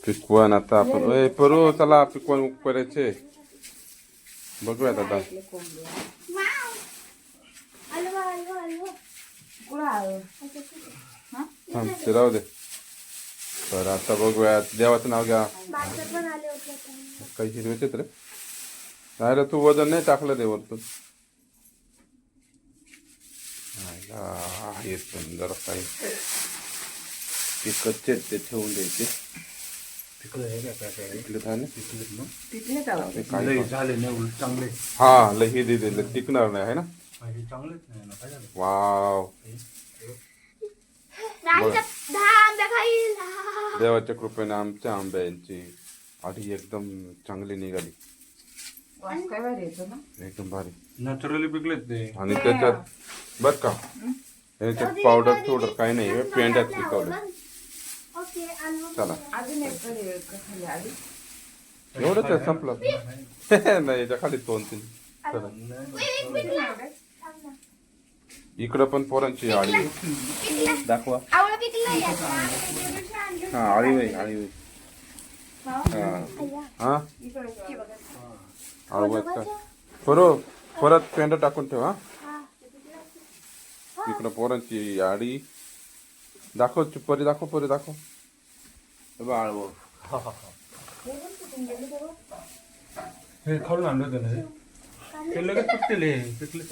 पिकवण आता आपण परू चला पिकवण करायचे बघूयात आता. ते राहू दे. तर आता बघूयात. देवाचं नाव घ्या. काही हिरवेच रे. राहिलं तू वजन नाही टाकलं ते वरतून. हे सुंदर काही ते कच्चे ते ठेवून द्यायचे. हा लही दिले टिकणार नाही आहे ना. वाव देवाच्या कृपेने आमच्या आंब्यांची आधी एकदम चांगली निघाली. एकदम भारी नॅचरली पिकलेत ते. आणि त्याच्यात बर का याच्यात पावडर पावडर काही नाही पेंड्यात पिकवलं. चला एवढंच आहे संपलं. नाही याच्या खाली 2-3 इकडं पण पोरांची आळी दाखवा. हा आळी बाई आळी हा का परत पेंड टाकून ठेव. हा इकडं पोरांची आडी दाखव. परी दाखव. परी दाखव. आळव हे खाऊन आणलं होतं ना ते लगेच पिकले. पिकले